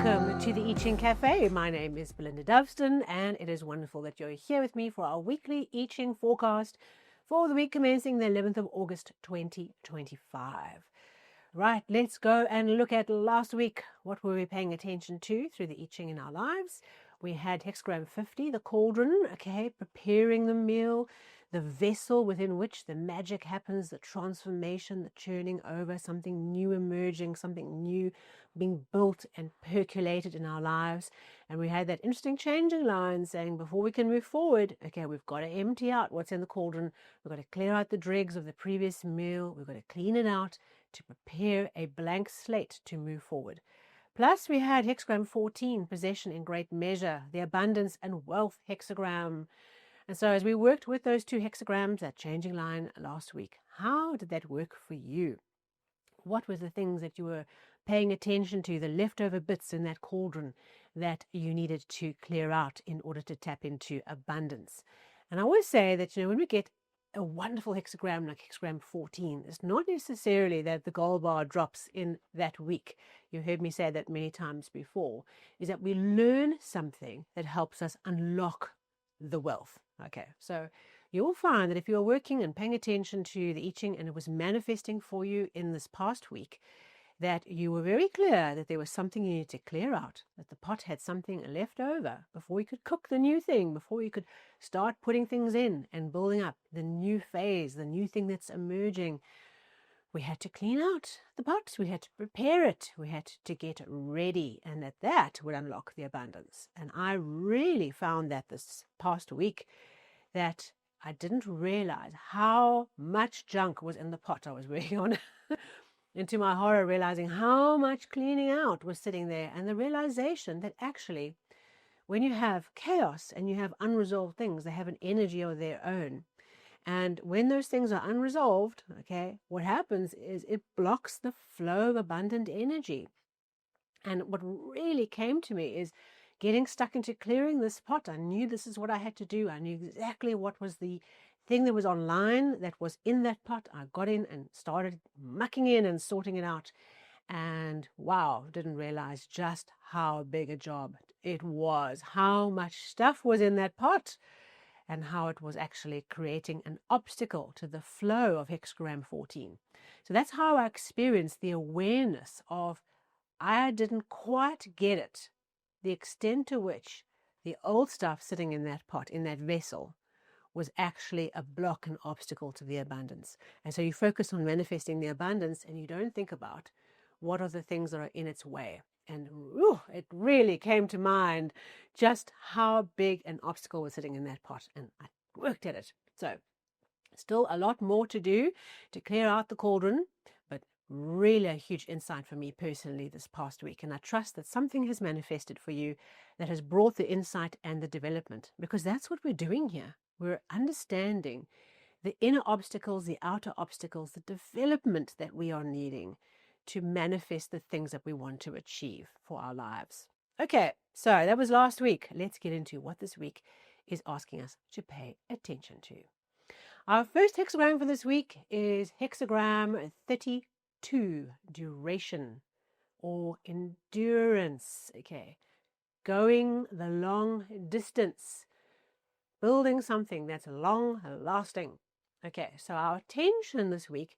Welcome to the I Ching Cafe. My name is Belinda Doveston, and it is wonderful that you're here with me for our weekly I Ching forecast for the week commencing the 11th of August 2025. Right, let's go and look at last week. What were we paying attention to through the I Ching in our lives? We had Hexagram 50, the cauldron, preparing the meal, the vessel within which the magic happens, the transformation, the churning over, something new emerging, something new being built and percolated in our lives. And we had that interesting changing line saying before we can move forward, we've got to empty out what's in the cauldron. We've got to clear out the dregs of the previous meal. We've got to clean it out to prepare a blank slate to move forward. Plus, we had Hexagram 14, possession in great measure, the abundance and wealth hexagram. And so as we worked with those two hexagrams, that changing line last week, how did that work for you? What were the things that you were paying attention to, the leftover bits in that cauldron that you needed to clear out in order to tap into abundance? And I always say that, when we get a wonderful hexagram like hexagram 14, it's not necessarily that the gold bar drops in that week. You heard me say that many times before, is that we learn something that helps us unlock the wealth. So you'll find that if you're working and paying attention to the I Ching and it was manifesting for you in this past week, that you were very clear that there was something you needed to clear out, that the pot had something left over before you could cook the new thing, before you could start putting things in and building up the new phase, the new thing that's emerging. We had to clean out the pot, we had to prepare it, we had to get ready, and that would unlock the abundance. And I really found that this past week that I didn't realize how much junk was in the pot I was working on. And to my horror, realizing how much cleaning out was sitting there, and the realization that actually when you have chaos and you have unresolved things, they have an energy of their own. And when those things are unresolved, what happens is it blocks the flow of abundant energy. And what really came to me is getting stuck into clearing this pot. I knew this is what I had to do. I knew exactly what was the thing that was online that was in that pot. I got in and started mucking in and sorting it out. And wow, didn't realize just how big a job it was, how much stuff was in that pot, and how it was actually creating an obstacle to the flow of hexagram 14. So that's how I experienced the awareness of I didn't quite get it, the extent to which the old stuff sitting in that pot, in that vessel, was actually a block and obstacle to the abundance. And so you focus on manifesting the abundance and you don't think about what are the things that are in its way. And it really came to mind just how big an obstacle was sitting in that pot. And I worked at it. So still a lot more to do to clear out the cauldron, but really a huge insight for me personally this past week. And I trust that something has manifested for you that has brought the insight and the development, because that's what we're doing here. We're understanding the inner obstacles, the outer obstacles, the development that we are needing to manifest the things that we want to achieve for our lives. So that was last week. Let's get into what this week is asking us to pay attention to. Our first hexagram for this week is hexagram 32, duration or endurance. Going the long distance, building something that's long lasting. So our attention this week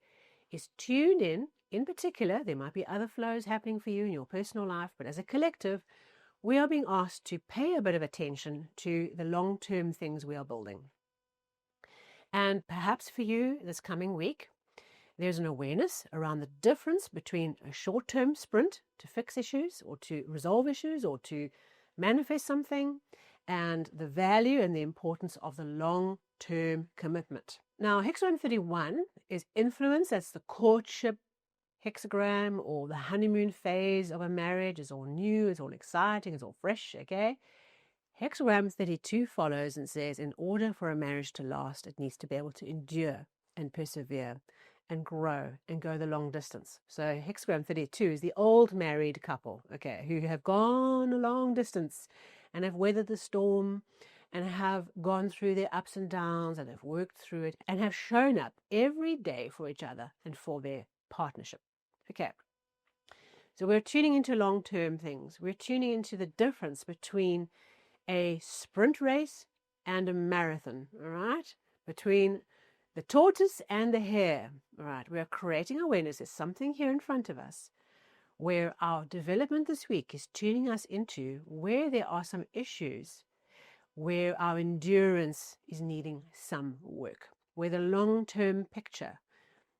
is tuned in particular. There might be other flows happening for you in your personal life, but as a collective, we are being asked to pay a bit of attention to the long-term things we are building. And perhaps for you this coming week, there's an awareness around the difference between a short-term sprint to fix issues or to resolve issues or to manifest something, and the value and the importance of the long-term commitment. Now, hexagram 31 is influence. That's the courtship hexagram, or the honeymoon phase of a marriage. Is all new, it's all exciting, it's all fresh. Hexagram 32 follows and says, in order for a marriage to last, it needs to be able to endure and persevere and grow and go the long distance. So hexagram 32 is the old married couple, who have gone a long distance and have weathered the storm and have gone through their ups and downs and have worked through it and have shown up every day for each other and for their partnership. So we're tuning into long-term things. We're tuning into the difference between a sprint race and a marathon, all right? Between the tortoise and the hare, all right? We're creating awareness. There's something here in front of us where our development this week is tuning us into where there are some issues, where our endurance is needing some work, where the long-term picture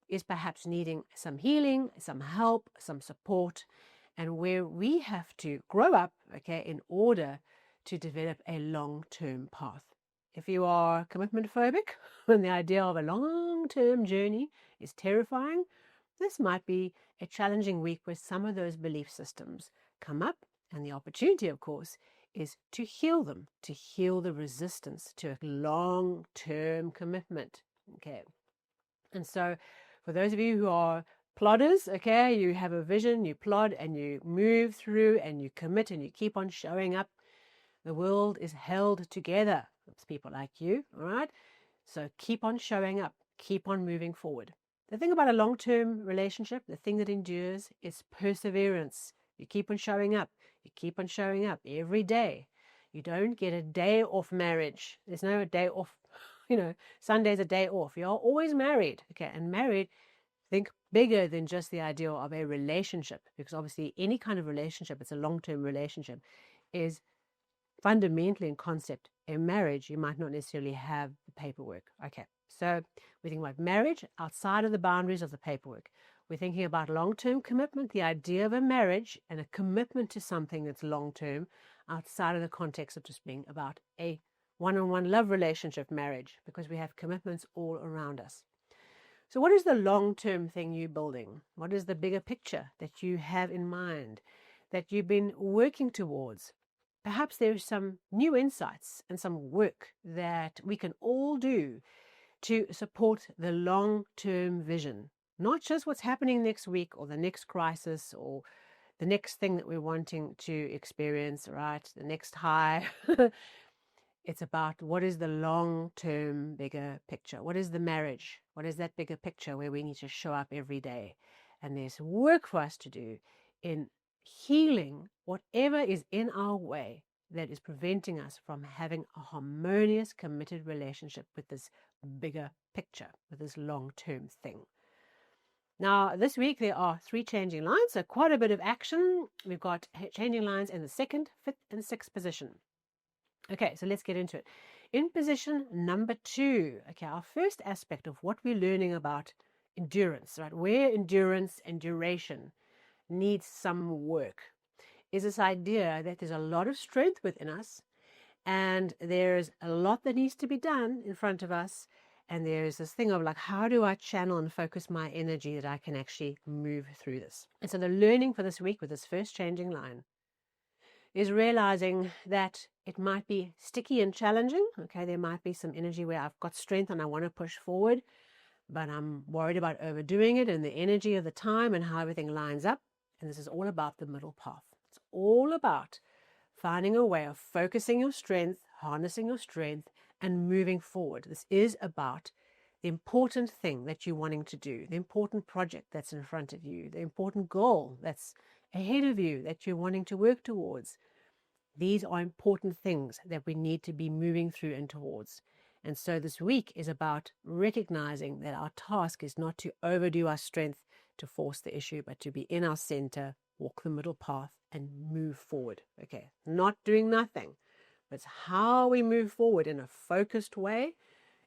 is perhaps needing some healing, some help, some support, and where we have to grow up, okay, in order to develop a long-term path. If you are commitment phobic and the idea of a long-term journey is terrifying, this might be a challenging week where some of those belief systems come up, and the opportunity, of course, is to heal them, to heal the resistance to a long-term commitment. Okay. And so for those of you who are plodders, okay, you have a vision, you plod and you move through and you commit and you keep on showing up. The world is held together. It's people like you, all right? So keep on showing up, keep on moving forward. The thing about a long-term relationship, the thing that endures, is perseverance. You keep on showing up. You keep on showing up every day. You don't get a day off marriage. There's no day off. Sunday's a day off. You're always married. Okay, and married, think bigger than just the idea of a relationship, because obviously any kind of relationship, it's a long-term relationship, is fundamentally in concept a marriage. You might not necessarily have the paperwork. Okay, so we're thinking about marriage outside of the boundaries of the paperwork. We're thinking about long-term commitment, the idea of a marriage and a commitment to something that's long-term outside of the context of just being about a one-on-one love relationship, marriage, because we have commitments all around us. So what is the long-term thing you're building? What is the bigger picture that you have in mind, that you've been working towards? Perhaps there's some new insights and some work that we can all do to support the long-term vision, not just what's happening next week or the next crisis or the next thing that we're wanting to experience, right? The next high. It's about what is the long-term bigger picture. What is the marriage? What is that bigger picture where we need to show up every day? And there's work for us to do in healing whatever is in our way that is preventing us from having a harmonious, committed relationship with this bigger picture, with this long-term thing. Now, this week there are 3 changing lines, so quite a bit of action. We've got changing lines in the 2nd, 5th, and 6th position. Okay, so let's get into it. In position number 2, okay, our first aspect of what we're learning about endurance, right, where endurance and duration needs some work, is this idea that there's a lot of strength within us and there's a lot that needs to be done in front of us. And there's this thing of like, how do I channel and focus my energy that I can actually move through this? And so the learning for this week with this first changing line is realizing that it might be sticky and challenging. Okay, there might be some energy where I've got strength and I want to push forward, but I'm worried about overdoing it and the energy of the time and how everything lines up. And this is all about the middle path. It's all about finding a way of focusing your strength, harnessing your strength, and moving forward. This is about the important thing that you're wanting to do, the important project that's in front of you, the important goal that's ahead of you that you're wanting to work towards. These are important things that we need to be moving through and towards. And so this week is about recognizing that our task is not to overdo our strength to force the issue, but to be in our center, walk the middle path, and move forward. Okay, not doing nothing, but it's how we move forward in a focused way,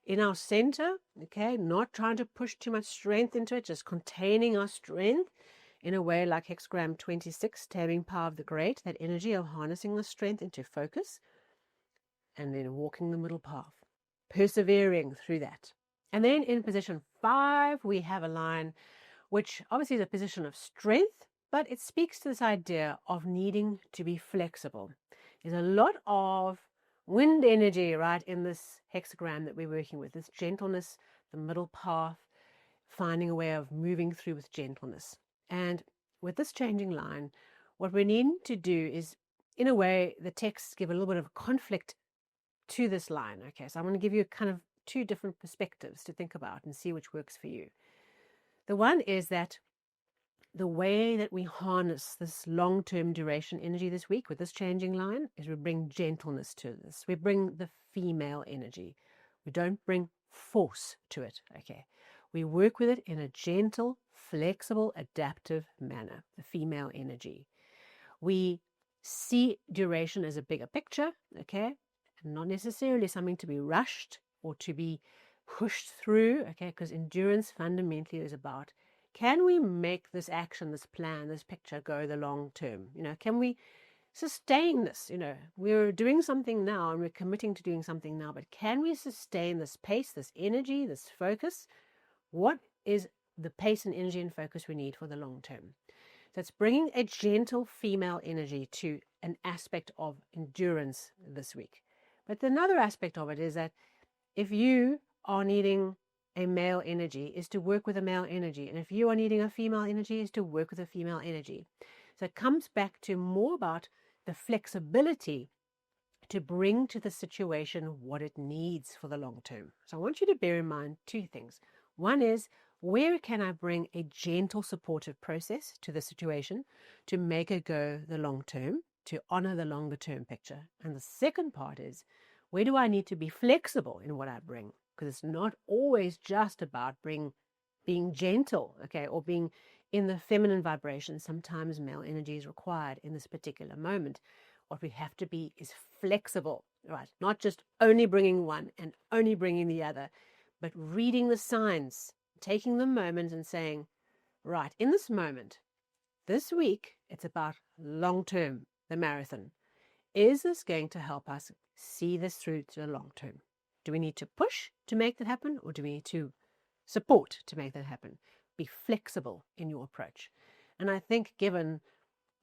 in our center, okay, not trying to push too much strength into it, just containing our strength in a way like Hexagram 26, Taming Power of the Great, that energy of harnessing the strength into focus, and then walking the middle path, persevering through that. And then in position 5, we have a line which obviously is a position of strength, but it speaks to this idea of needing to be flexible. There's a lot of wind energy, right, in this hexagram that we're working with, this gentleness, the middle path, finding a way of moving through with gentleness. And with this changing line, what we need to do is, in a way, the texts give a little bit of conflict to this line. Okay, so I'm going to give you kind of 2 different perspectives to think about and see which works for you. The one is that the way that we harness this long-term duration energy this week with this changing line is we bring gentleness to this. We bring the female energy. We don't bring force to it, okay? We work with it in a gentle, flexible, adaptive manner, the female energy. We see duration as a bigger picture, okay? And not necessarily something to be rushed or to be pushed through, okay? Because endurance fundamentally is about, can we make this action, this plan, this picture go the long term? Can we sustain this? We're doing something now and we're committing to doing something now, but can we sustain this pace, this energy, this focus? What is the pace and energy and focus we need for the long term? So it's bringing a gentle female energy to an aspect of endurance this week. But another aspect of it is that if you are needing a male energy, is to work with a male energy. And if you are needing a female energy, is to work with a female energy. So it comes back to more about the flexibility to bring to the situation what it needs for the long term. So I want you to bear in mind two things. One is, where can I bring a gentle supportive process to the situation to make it go the long term, to honor the longer term picture? And the second part is, where do I need to be flexible in what I bring? Because it's not always just about being gentle, okay, or being in the feminine vibration. Sometimes male energy is required in this particular moment. What we have to be is flexible, right? Not just only bringing one and only bringing the other, but reading the signs, taking the moment and saying, right, in this moment, this week, it's about long term, the marathon. Is this going to help us see this through to the long term? Do we need to push to make that happen, or do we need to support to make that happen? Be flexible in your approach. And I think given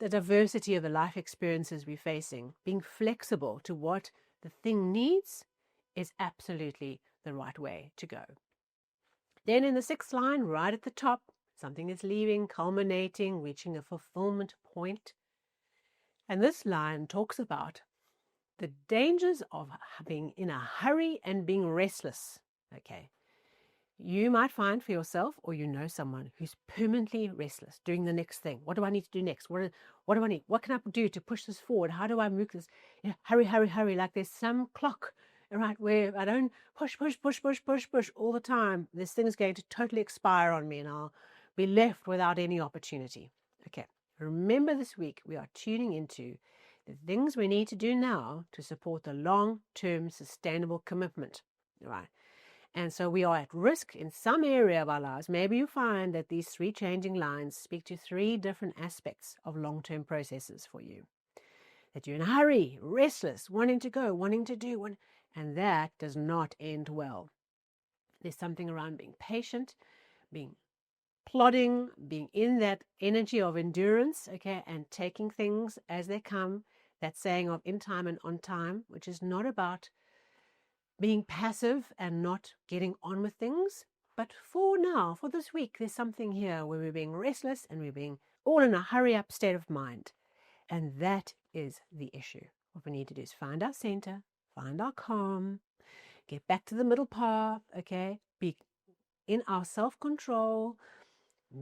the diversity of the life experiences we're facing, being flexible to what the thing needs is absolutely the right way to go. Then in the sixth line, right at the top, something is leaving, culminating, reaching a fulfillment point. And this line talks about the dangers of being in a hurry and being restless. Okay. You might find for yourself, or someone who's permanently restless, doing the next thing. What do I need to do next? What do I need? What can I do to push this forward? How do I move this? Hurry, hurry, hurry. Like there's some clock, right, where I don't push all the time. This thing is going to totally expire on me and I'll be left without any opportunity. Okay. Remember, this week we are tuning into the things we need to do now to support the long-term sustainable commitment, right? And so we are at risk in some area of our lives. Maybe you find that these three changing lines speak to three different aspects of long-term processes for you. That you're in a hurry, restless, wanting to go, wanting to do, and that does not end well. There's something around being patient, being plodding, being in that energy of endurance, okay, and taking things as they come. That saying of in time and on time, which is not about being passive and not getting on with things. But for now, for this week, there's something here where we're being restless and we're being all in a hurry up state of mind. And that is the issue. What we need to do is find our center, find our calm, get back to the middle path, okay? Be in our self-control,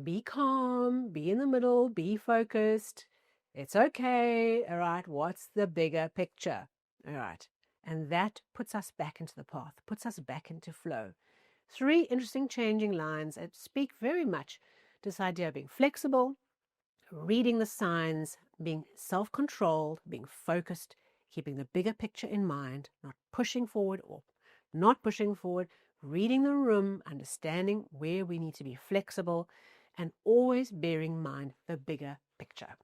be calm, be in the middle, be focused. It's okay, all right? What's the bigger picture, all right? And that puts us back into the path, puts us back into flow. Three interesting changing lines that speak very much to this idea of being flexible, reading the signs, being self-controlled, being focused, keeping the bigger picture in mind, not pushing forward or not pushing forward, reading the room, understanding where we need to be flexible, and always bearing in mind the bigger picture.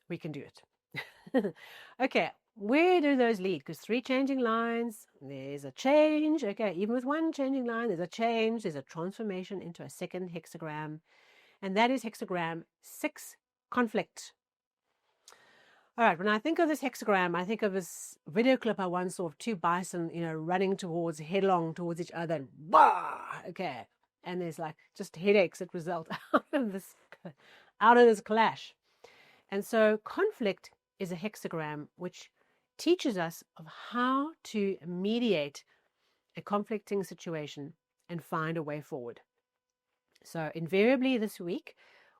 We can do it. Okay. Where do those lead? Because three changing lines, there's a change. Okay, even with one changing line, there's a change. There's a transformation into a second hexagram. And that is hexagram 6, conflict. All right, when I think of this hexagram, I think of this video clip I once saw of two bison, running headlong towards each other. And bah! Okay. And there's like just headaches that result out of this clash. And so conflict is a hexagram which teaches us of how to mediate a conflicting situation and find a way forward. So invariably this week,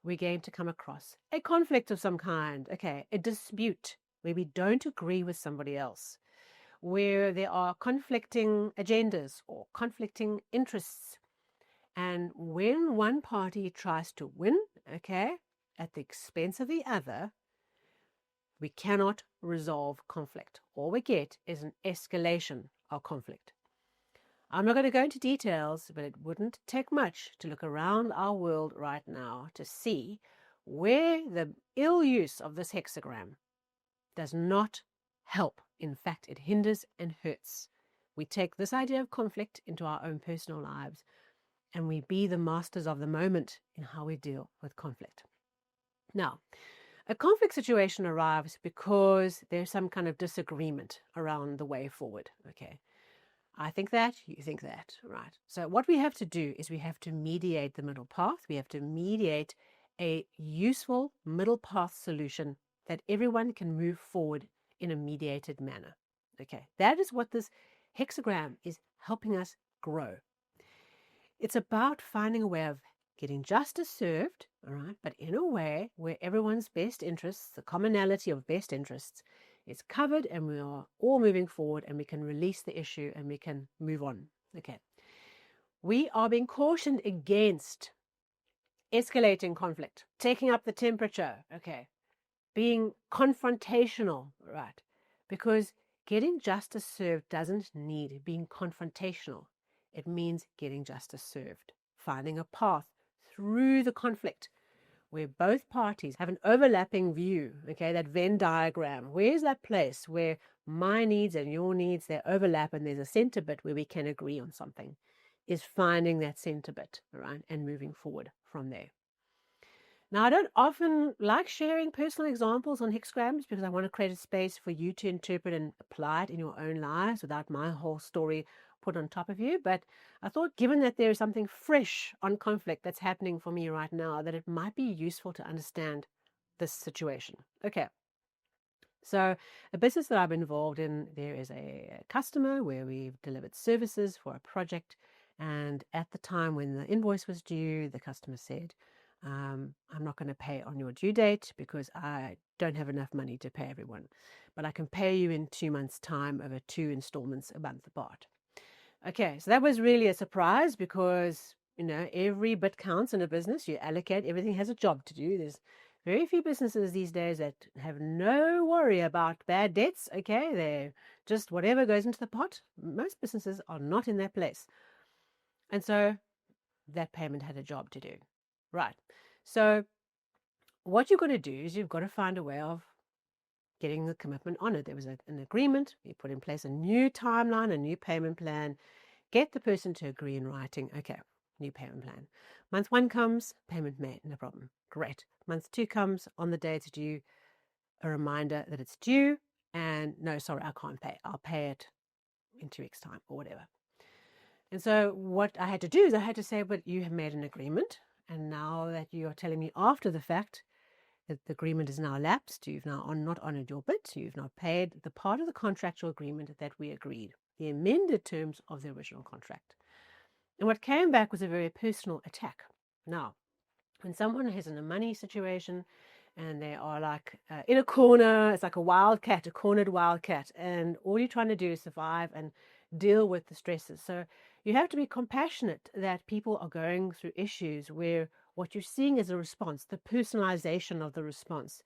we're going to come across a conflict of some kind, okay, a dispute where we don't agree with somebody else, where there are conflicting agendas or conflicting interests. And when one party tries to win, okay, at the expense of the other, we cannot resolve conflict. All we get is an escalation of conflict. I'm not going to go into details, but it wouldn't take much to look around our world right now to see where the ill use of this hexagram does not help. In fact, it hinders and hurts. We take this idea of conflict into our own personal lives, and we be the masters of the moment in how we deal with conflict. Now, a conflict situation arrives because there's some kind of disagreement around the way forward, okay? I think that, you think that, right? So what we have to do is we have to mediate the middle path. We have to mediate a useful middle path solution that everyone can move forward in a mediated manner. Okay, that is what this hexagram is helping us grow. It's about finding a way of getting justice served, all right, but in a way where everyone's best interests, the commonality of best interests, is covered, and we are all moving forward, and we can release the issue and we can move on. Okay. We are being cautioned against escalating conflict, taking up the temperature, okay, being confrontational, right? Because getting justice served doesn't need being confrontational. It means getting justice served, finding a path through the conflict where both parties have an overlapping view, okay, that Venn diagram. Where's that place where my needs and your needs, they overlap, and there's a center bit where we can agree on something, is finding that center bit, right, and moving forward from there. Now, I don't often like sharing personal examples on hexagrams because I want to create a space for you to interpret and apply it in your own lives without my whole story put on top of you. But I thought, given that there is something fresh on conflict that's happening for me right now, that it might be useful to understand this situation. Okay. So a business that I've been involved in, there is a customer where we've delivered services for a project. And at the time when the invoice was due, the customer said, I'm not going to pay on your due date because I don't have enough money to pay everyone. But I can pay you in 2 months' time over 2 installments a month apart. Okay, so that was really a surprise because, every bit counts in a business. You allocate, everything has a job to do. There's very few businesses these days that have no worry about bad debts, okay? They're just whatever goes into the pot. Most businesses are not in that place. And so that payment had a job to do. Right. So what you've got to do is you've got to find a way of getting the commitment honored. There was an agreement. You put in place a new timeline, a new payment plan. Get the person to agree in writing. Okay, new payment plan. Month 1 comes, payment made, no problem. Great. Month 2 comes, on the day it's due, a reminder that it's due. And no, sorry, I can't pay. I'll pay it in 2 weeks' time or whatever. And so what I had to do is I had to say, but you have made an agreement. And now that you are telling me after the fact that the agreement is now lapsed, you've now not honored your bit, you've not paid the part of the contractual agreement that we agreed, the amended terms of the original contract. And what came back was a very personal attack. Now, when someone is in a money situation and they are like in a corner, it's like a wildcat, a cornered wildcat, and all you're trying to do is survive and deal with the stresses. So you have to be compassionate that people are going through issues where what you're seeing as a response, the personalization of the response,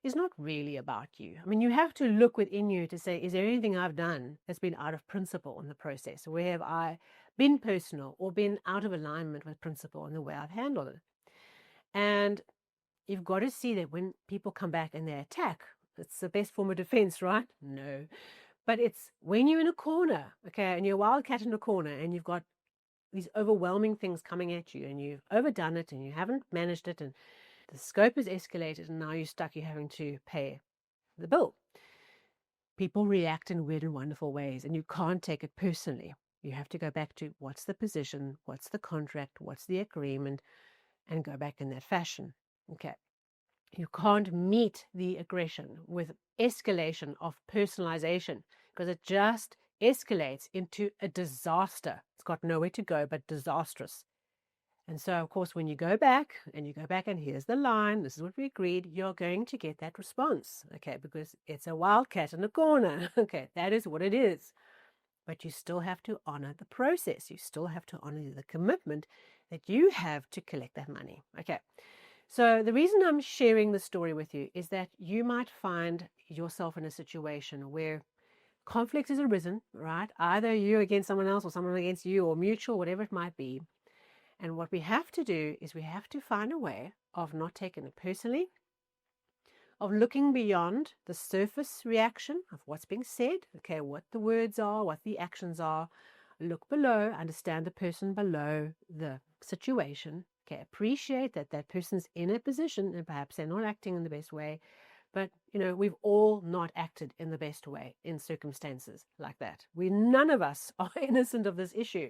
is not really about you. I mean, you have to look within you to say, is there anything I've done that's been out of principle in the process? Where have I been personal or been out of alignment with principle in the way I've handled it? And you've got to see that when people come back and they attack, it's the best form of defense, right? No. But it's when you're in a corner, okay, and you're a wildcat in a corner and you've got these overwhelming things coming at you and you've overdone it and you haven't managed it and the scope is escalated and now you're stuck, you're having to pay the bill. People react in weird and wonderful ways and you can't take it personally. You have to go back to what's the position, what's the contract, what's the agreement, and go back in that fashion. Okay. You can't meet the aggression with escalation of personalization because it just escalates into a disaster. It's got nowhere to go but disastrous. And so, of course, when you go back and here's the line, this is what we agreed, you're going to get that response, okay, because it's a wildcat in the corner. Okay, that is what it is. But you still have to honor the process. You still have to honor the commitment that you have to collect that money. Okay, so the reason I'm sharing the story with you is that you might find yourself in a situation where conflict has arisen, right? Either you against someone else or someone against you or mutual, whatever it might be. And what we have to do is we have to find a way of not taking it personally, of looking beyond the surface reaction of what's being said, okay, what the words are, what the actions are. Look below, understand the person below the situation, okay, appreciate that that person's in a position and perhaps they're not acting in the best way, but, we've all not acted in the best way in circumstances like that. None of us are innocent of this issue.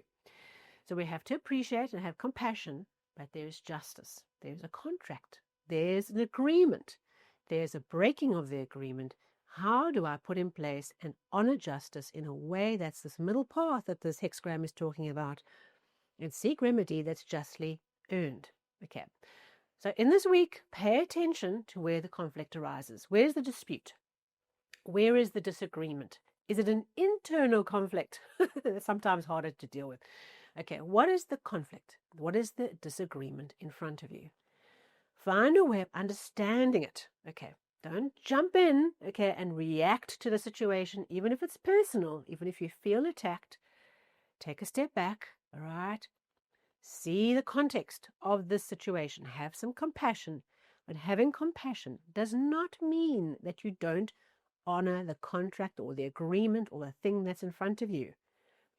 So we have to appreciate and have compassion, but there's justice. There's a contract. There's an agreement. There's a breaking of the agreement. How do I put in place and honor justice in a way that's this middle path that this hexagram is talking about and seek remedy that's justly earned? Okay. So in this week, pay attention to where the conflict arises. Where's the dispute? Where is the disagreement? Is it an internal conflict? It's sometimes harder to deal with. Okay, what is the conflict? What is the disagreement in front of you? Find a way of understanding it. Okay, don't jump in, okay, and react to the situation, even if it's personal, even if you feel attacked. Take a step back, all right? See the context of this situation. Have some compassion. But having compassion does not mean that you don't honor the contract or the agreement or the thing that's in front of you.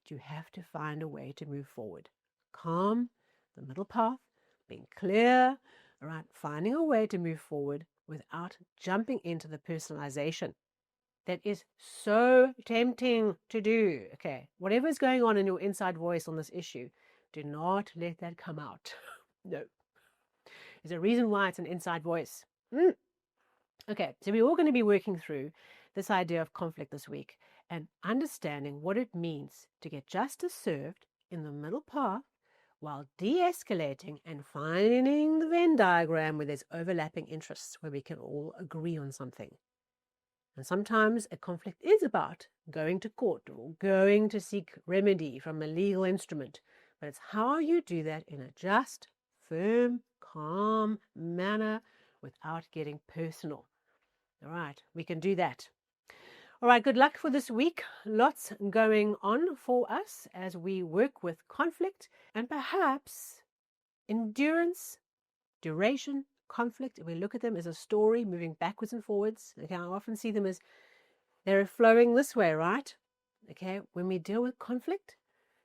You have to find a way to move forward. Calm, the middle path, being clear, all right, finding a way to move forward without jumping into the personalization. That is so tempting to do. Okay, whatever's going on in your inside voice on this issue, do not let that come out. No. There's a reason why it's an inside voice. Okay, so we're all going to be working through this idea of conflict this week and understanding what it means to get justice served in the middle path while de-escalating and finding the Venn diagram where there's overlapping interests, where we can all agree on something. And sometimes a conflict is about going to court or going to seek remedy from a legal instrument, but it's how you do that in a just, firm, calm manner without getting personal. All right, we can do that. All right, good luck for this week. Lots going on for us as we work with conflict and perhaps endurance, duration, conflict. We look at them as a story moving backwards and forwards. Okay, I often see them as they're flowing this way, right? Okay, when we deal with conflict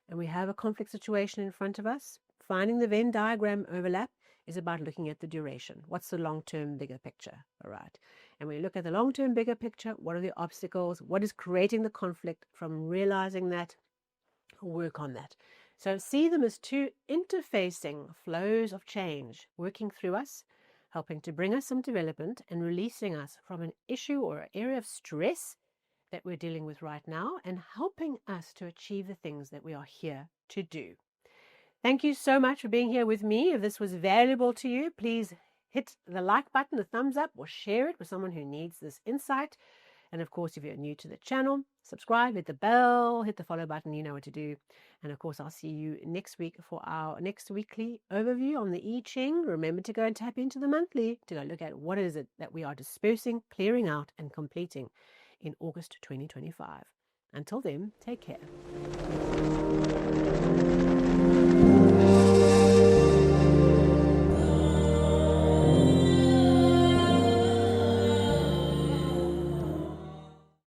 and we have a conflict situation in front of us, finding the Venn diagram overlap is about looking at the duration. What's the long-term bigger picture? All right. And when you look at the long-term bigger picture, what are the obstacles? What is creating the conflict? From realizing that, work on that. So see them as two interfacing flows of change working through us, helping to bring us some development and releasing us from an issue or an area of stress that we're dealing with right now and helping us to achieve the things that we are here to do. Thank you so much for being here with me. If this was valuable to you, please hit the like button, the thumbs up, or share it with someone who needs this insight. And of course, if you're new to the channel, subscribe, hit the bell, hit the follow button, you know what to do. And of course, I'll see you next week for our next weekly overview on the I Ching. Remember to go and tap into the monthly to go look at what is it that we are dispersing, clearing out, and completing in August 2025. Until then, take care.